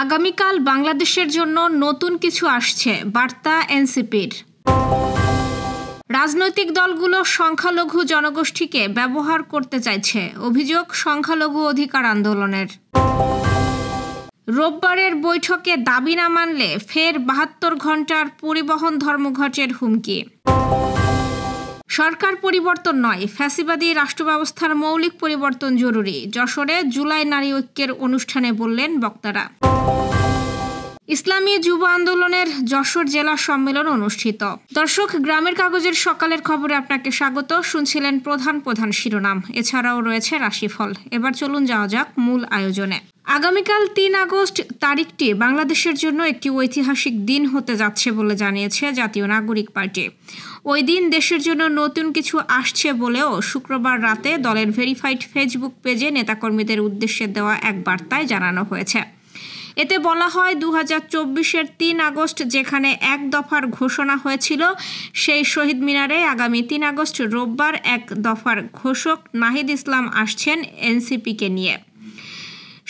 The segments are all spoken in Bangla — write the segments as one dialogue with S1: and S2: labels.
S1: আগামীকাল বাংলাদেশের জন্য নতুন কিছু আসছে, বার্তা এনসিপির। রাজনৈতিক দলগুলো সংখ্যালঘু জনগোষ্ঠীকে ব্যবহার করতে চাইছে, অভিযোগ সংখ্যালঘু অধিকার আন্দোলনের। রোববারের বৈঠকে দাবি না মানলে ফের ৭২ ঘণ্টার পরিবহন ধর্মঘটের হুমকি। সরকার পরিবর্তন নয়, ফ্যাসিবাদী রাষ্ট্রব্যবস্থার মৌলিক পরিবর্তন জরুরি, যশোরে জুলাই নারী ঐক্যের অনুষ্ঠানে বললেন বক্তারা। ইসলামী যুব আন্দোলনের যশোর জেলা সম্মেলন অনুষ্ঠিত। দর্শক, গ্রামের কাগজের সকালের খবরে আপনাকে স্বাগত। শুনছিলেন প্রধান প্রধান শিরোনাম, এছাড়াও রয়েছে রাশিফল। এবার চলুন যাওয়া যাক মূল আয়োজনে। আগামীকাল ৩ আগস্ট তারিখটি বাংলাদেশের জন্য একটি ঐতিহাসিক দিন হতে যাচ্ছে বলে জানিয়েছে জাতীয় নাগরিক পার্টি। ওই দিন দেশের জন্য নতুন কিছু আসছে বলেও শুক্রবার রাতে দলের ভেরিফাইড ফেসবুক পেজে নেতাকর্মীদের উদ্দেশ্যে দেওয়া এক বার্তায় জানানো হয়েছে। এতে বলা হয়, 2024-এর ৩ আগস্ট যেখানে এক দফার ঘোষণা হয়েছিল, সেই শহীদ মিনারে আগামী ৩ আগস্ট রোববার এক দফার ঘোষক নাহিদ ইসলাম আসছেন এনসিপিকে নিয়ে।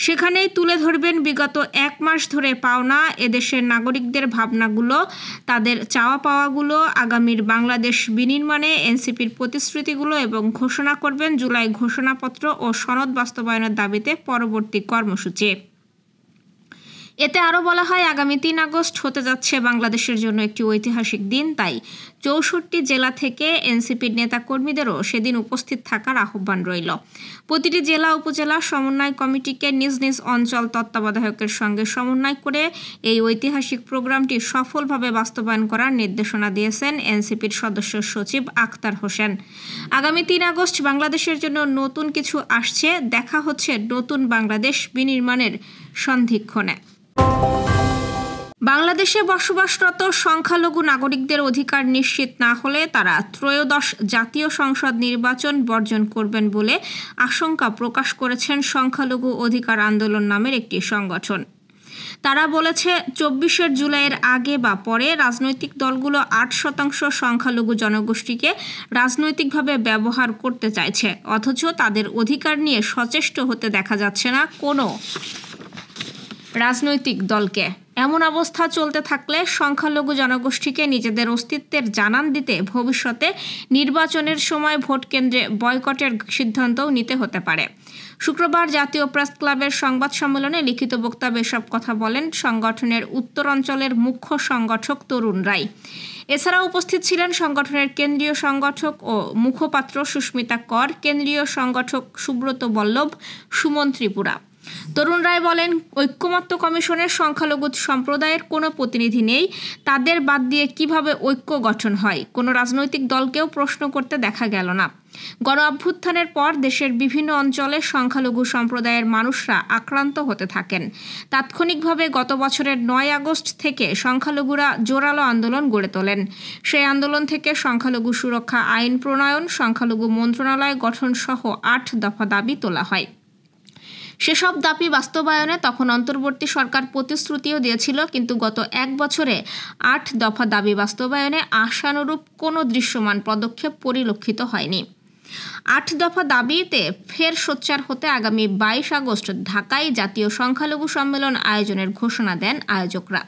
S1: সেখানেই তুলে ধরবেন বিগত ১ মাস ধরে পাওনা এদেশের নাগরিকদের ভাবনাগুলো, তাদের চাওয়া পাওয়াগুলো, আগামীর বাংলাদেশ বিনির্মাণে এনসিপির প্রতিশ্রুতিগুলো এবং ঘোষণা করবেন জুলাই ঘোষণাপত্র ও সনদ বাস্তবায়নের দাবিতে পরবর্তী কর্মসূচি। এতে আরও বলা হয়, আগামী ৩ আগস্ট হতে যাচ্ছে বাংলাদেশের জন্য একটি ঐতিহাসিক দিন, তাই ৬৪ জেলা থেকে এনসিপির নেতাকর্মীদেরও সেদিন উপস্থিত থাকার আহ্বান রইল। প্রতিটি জেলা উপজেলা সমন্বয় কমিটিকে নিজ নিজ অঞ্চল তত্ত্বাবধায়কের সঙ্গে সমন্বয় করে এই ঐতিহাসিক প্রোগ্রামটি সফলভাবে বাস্তবায়ন করার নির্দেশনা দিয়েছেন এনসিপির সদস্য সচিব আখতার হোসেন। আগামী ৩ আগস্ট বাংলাদেশের জন্য নতুন কিছু আসছে, দেখা হচ্ছে নতুন বাংলাদেশ বিনির্মাণের সন্ধিক্ষণে। বাংলাদেশে বসবাসরত সংখ্যালঘু নাগরিকদের অধিকার নিশ্চিত না হলে তারা ত্রয়োদশ জাতীয় সংসদ নির্বাচন বর্জন করবেন বলে আশঙ্কা প্রকাশ করেছেন সংখ্যালঘু অধিকার আন্দোলন নামের একটি সংগঠন। তারা বলেছে, ২৪শে জুলাইয়ের আগে বা পরে রাজনৈতিক দলগুলো ৮% সংখ্যালঘু জনগোষ্ঠীকে রাজনৈতিকভাবে ব্যবহার করতে চাইছে, অথচ তাদের অধিকার নিয়ে সচেষ্ট হতে দেখা যাচ্ছে না কোনো রাজনৈতিক দলকে। এমন অবস্থা চলতে থাকলে সংখ্যালঘু জনগোষ্ঠীকে নিজেদের অস্তিত্বের জানান দিতে ভবিষ্যতে নির্বাচনের সময় ভোট কেন্দ্রে বয়কটের সিদ্ধান্তও নিতে হতে পারে। শুক্রবার জাতীয় প্রেস ক্লাবের সংবাদ সম্মেলনে লিখিত বক্তব্যে এসব কথা বলেন সংগঠনের উত্তরাঞ্চলের মুখ্য সংগঠক তরুণ রায়। এছাড়াও উপস্থিত ছিলেন সংগঠনের কেন্দ্রীয় সংগঠক ও মুখপাত্র সুস্মিতা কর, কেন্দ্রীয় সংগঠক সুব্রত বল্লভ, সুমন ত্রিপুরা। তরুণ রায় বলেন, ঐক্যমত্য কমিশনের সংখ্যালঘু সম্প্রদায়ের কোনো প্রতিনিধি নেই, তাদের বাদ দিয়ে কিভাবে ঐক্য গঠন হয় কোনো রাজনৈতিক দলকেও প্রশ্ন করতে দেখা গেল না। গণ অভ্যুত্থানের পর দেশের বিভিন্ন অঞ্চলে সংখ্যালঘু সম্প্রদায়ের মানুষরা আক্রান্ত হতে থাকেন। তাৎক্ষণিকভাবে গত বছরের ৯ আগস্ট থেকে সংখ্যালঘুরা জোরালো আন্দোলন গড়ে তোলেন। সেই আন্দোলন থেকে সংখ্যালঘু সুরক্ষা আইন প্রণয়ন, সংখ্যালঘু মন্ত্রণালয় গঠন সহ ৮ দফা দাবি তোলা হয়। সেসব দাবি বাস্তবায়নে তখন অন্তর্বর্তী সরকার প্রতিশ্রুতিও দিয়েছিল, কিন্তু গত ১ বছরে ৮ দফা দাবি বাস্তবায়নে আশানুরূপ কোনো দৃশ্যমান পদক্ষেপ পরিলক্ষিত হয়নি। ৮ দফা দাবিতে ফের সোচ্চার হতে আগামী ২২ আগস্ট ঢাকায় জাতীয় সংখ্যালঘু সম্মেলন আয়োজনের ঘোষণা দেন আয়োজকরা।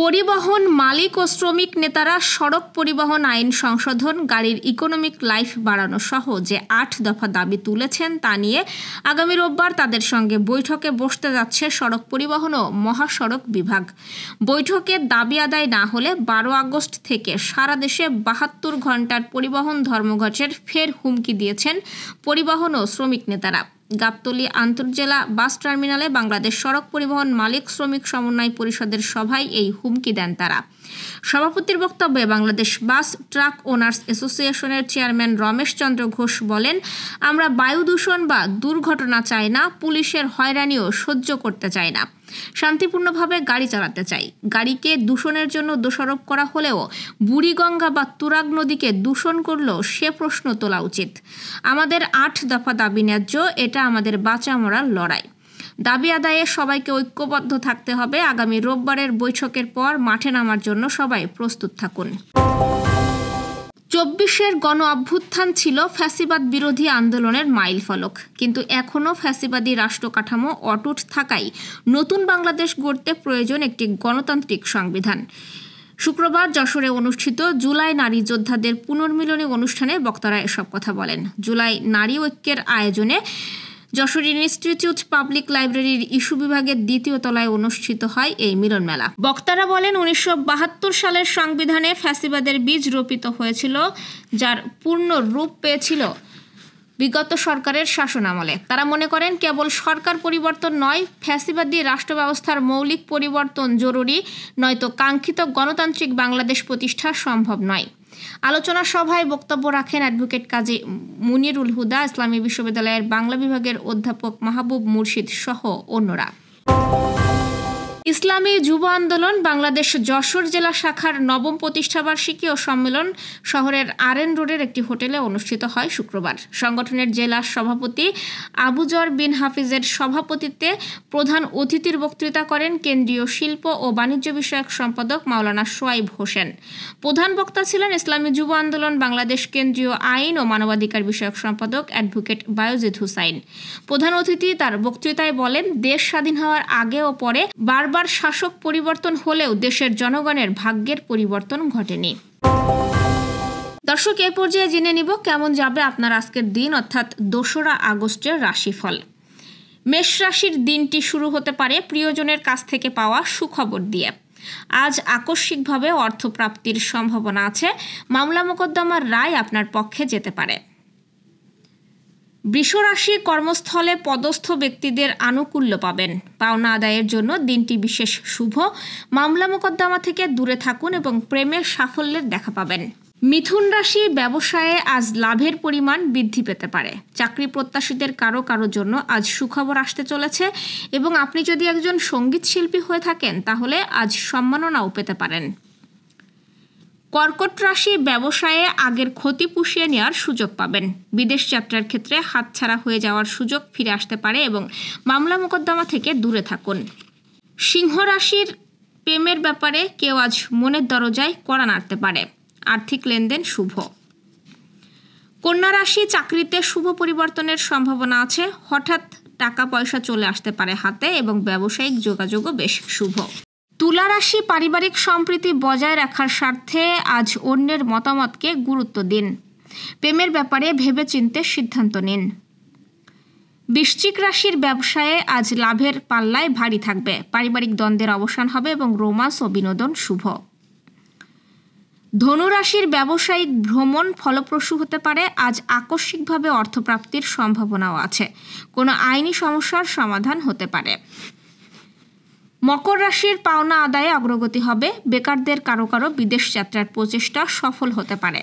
S1: পরিবহন মালিক ও শ্রমিক নেতারা সড়ক পরিবহন আইন সংশোধন, গাড়ির ইকোনমিক লাইফ বাড়ানো সহ যে ৮ দফা দাবি তুলেছেন তা নিয়ে আগামী রোববার তাদের সঙ্গে বৈঠকে বসতে যাচ্ছে সড়ক পরিবহন ও মহাসড়ক বিভাগ। বৈঠকে দাবি আদায় না হলে ১২ আগস্ট থেকে সারা দেশে ৭২ ঘণ্টার পরিবহন ধর্মঘটের ফের হুমকি দিয়েছেন পরিবহন ও শ্রমিক নেতারা। গাবতলী আন্তর্জেলা বাস টার্মিনালে বাংলাদেশ সড়ক পরিবহন মালিক শ্রমিক সমন্বয় পরিষদের সভায় এই হুমকি দেন তারা। সভাপতির বক্তব্যে বাংলাদেশ বাস ট্রাক ওনার্স অ্যাসোসিয়েশনের চেয়ারম্যান রমেশ চন্দ্র ঘোষ বলেন, আমরা বায়ু দূষণ বা দুর্ঘটনা চাই না, পুলিশের হয়রানিও সহ্য করতে চাই না, শান্তিপূর্ণভাবে গাড়ি চালাতে চাই। গাড়িকে দূষণের জন্য দোষারোপ করা হলেও বুড়িগঙ্গা বা তুরাগ নদীকে দূষণ করলেও সে প্রশ্ন তোলা উচিত। আমাদের ৮ দফা দাবি ন্যায্য, এটা আমাদের বাঁচা মরার লড়াই। দাবি আদায়ে সবাইকে ঐক্যবদ্ধ থাকতে হবে। আগামী রোববারের বৈঠকের পর মাঠে নামার জন্য সবাই প্রস্তুত থাকুন। চব্বিশের গণ অভ্যুত্থান ছিল ফ্যাসিবাদ বিরোধী আন্দোলনের মাইলফলক, কিন্তু এখনও ফ্যাসিবাদী রাষ্ট্র কাঠামো অটুট থাকায় নতুন বাংলাদেশ গড়তে প্রয়োজন একটি গণতান্ত্রিক সংবিধান। শুক্রবার যশোরে অনুষ্ঠিত জুলাই নারী যোদ্ধাদের পুনর্মিলনী অনুষ্ঠানে বক্তারা এসব কথা বলেন। জুলাই নারী ঐক্যের আয়োজনে যশোর ইনস্টিটিউট পাবলিক লাইব্রেরির ইস্যু বিভাগের দ্বিতীয় তলায় অনুষ্ঠিত হয় এই মিলন মেলা। বক্তারা বলেন, 1972 সালের সংবিধানে ফ্যাসিবাদের বীজ রোপিত হয়েছিল, যার পূর্ণ রূপ পেয়েছিল বিগত সরকারের শাসনামলে। তারা মনে করেন, কেবল সরকার পরিবর্তন নয়, ফ্যাসিবাদী রাষ্ট্র ব্যবস্থার মৌলিক পরিবর্তন জরুরি, নয়তো কাঙ্ক্ষিত গণতান্ত্রিক বাংলাদেশ প্রতিষ্ঠা সম্ভব নয়। আলোচনা সভায় বক্তব্য রাখেন অ্যাডভোকেট কাজী মুনিরুল হুদা, ইসলামী বিশ্ববিদ্যালয়ের বাংলা বিভাগের অধ্যাপক মাহবুব মুর্শিদ সহ অন্যরা। ইসলামী যুব আন্দোলন বাংলাদেশ যশোর জেলা শাখার 9ম প্রতিষ্ঠাবার্ষিকী ও সম্মেলন শহরের আরএন রোডের একটি হোটেলে অনুষ্ঠিত হয় শুক্রবার। সংগঠনের জেলা সভাপতি আবুজর বিন হাফিজের সভাপতিত্বে প্রধান অতিথির বক্তৃতা করেন কেন্দ্রীয় শিল্প ও বাণিজ্য বিষয়ক সম্পাদক মাওলানা সোয়াইব হোসেন। প্রধান বক্তা ছিলেন ইসলামী যুব আন্দোলন বাংলাদেশ কেন্দ্রীয় আইন ও মানবাধিকার বিষয়ক সম্পাদক অ্যাডভোকেট বায়োজিদ হুসাইন। প্রধান অতিথি তার বক্তৃতায় বলেন, দেশ স্বাধীন হওয়ার আগে ও পরে বারবার শাসক পরিবর্তন হলেও দেশের জনগণের ভাগ্যের পরিবর্তন ঘটেনি। দর্শক, এ পর্যায়ে জেনে নিব কেমন যাবে আপনার আজকের দিন, অর্থাৎ 2রা আগস্টের রাশিফল। মেষ রাশির দিনটি শুরু হতে পারে প্রিয়জনের কাছ থেকে পাওয়া সুখবর দিয়ে। আজ আকস্মিকভাবে অর্থপ্রাপ্তির সম্ভাবনা আছে। মামলা মোকদ্দমার রায় আপনার পক্ষে যেতে পারে। বৃষ রাশি, কর্মস্থলে পদস্থ ব্যক্তিদের আনুকূল্য পাবেন। পাওনা আদায়ের জন্য দিনটি বিশেষ শুভ। মামলা মোকদ্দমা থেকে দূরে থাকুন এবং প্রেমের সাফল্যের দেখা পাবেন। মিথুন রাশি, ব্যবসায়ে আজ লাভের পরিমাণ বৃদ্ধি পেতে পারে। চাকরি প্রত্যাশীদের কারো জন্য আজ সুখবর আসতে চলেছে এবং আপনি যদি একজন সঙ্গীত শিল্পী হয়ে থাকেন তাহলে আজ সম্মাননাও পেতে পারেন। কর্কট রাশি, ব্যবসায়ে আগের ক্ষতি পুষিয়ে নেওয়ার সুযোগ পাবেন। বিদেশ যাত্রার ক্ষেত্রে হাতছাড়া হয়ে যাওয়ার সুযোগ ফিরে আসতে পারে এবং মামলা মোকদ্দমা থেকে দূরে থাকুন। সিংহ রাশির, প্রেমের ব্যাপারে কেউ আজ মনের দরজায় কড়া নাড়তে পারে। আর্থিক লেনদেন শুভ। কন্যা রাশি, চাকরিতে শুভ পরিবর্তনের সম্ভাবনা আছে। হঠাৎ টাকা পয়সা চলে আসতে পারে হাতে এবং ব্যবসায়িক যোগাযোগও বেশ শুভ। তুলা রাশি, পারিবারিক সম্প্রীতি বজায় রাখার স্বার্থে আজ অন্যের মতামতকে গুরুত্ব দিন। প্রেমের ব্যাপারে ভেবেচিন্তে সিদ্ধান্ত নিন। বৃশ্চিক রাশির, ব্যবসায়ে আজ লাভের পাল্লায় ভারী থাকবে। পারিবারিক দ্বন্দ্বের অবসান হবে এবং রোমান্স ও বিনোদন শুভ। ধনু রাশির, ব্যবসায়িক ভ্রমণ ফলপ্রসূ হতে পারে। আজ আকস্মিকভাবে অর্থপ্রাপ্তির সম্ভাবনাও আছে। কোনো আইনি সমস্যার সমাধান হতে পারে। মকর রাশির, পাওনা আদায়ে অগ্রগতি হবে। বেকারদের কারো বিদেশ যাত্রার প্রচেষ্টা সফল হতে পারে।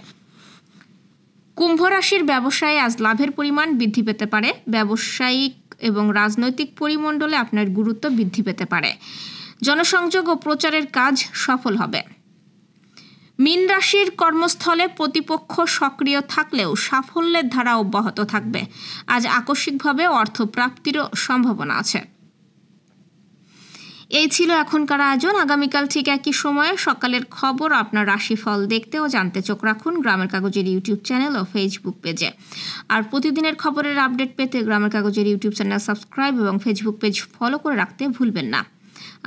S1: কুম্ভ রাশির, ব্যবসায়ে আজ লাভের পরিমাণ বৃদ্ধি পেতে পারে। ব্যবসায়িক এবং রাজনৈতিক পরিমণ্ডলে আপনার গুরুত্ব বৃদ্ধি পেতে পারে। জনসংযোগ ও প্রচারের কাজ সফল হবে। মীন রাশির, কর্মস্থলে প্রতিপক্ষ সক্রিয় থাকলেও সাফল্যের ধারা অব্যাহত থাকবে। আজ আকস্মিকভাবে অর্থপ্রাপ্তিরও সম্ভাবনা আছে। এই ছিল এখনকার আয়োজন। আগামীকাল ঠিক একই সময়ে সকালের খবর, আপনার রাশিফল দেখতে ও জানতে চোখ রাখুন গ্রামের কাগজের ইউটিউব চ্যানেল ও ফেসবুক পেজে। আর প্রতিদিনের খবরের আপডেট পেতে গ্রামের কাগজের ইউটিউব চ্যানেল সাবস্ক্রাইব এবং ফেসবুক পেজ ফলো করে রাখতে ভুলবেন না।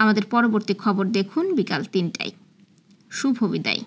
S1: আমাদের পরবর্তী খবর দেখুন বিকাল 3টায়। শুভ বিদায়।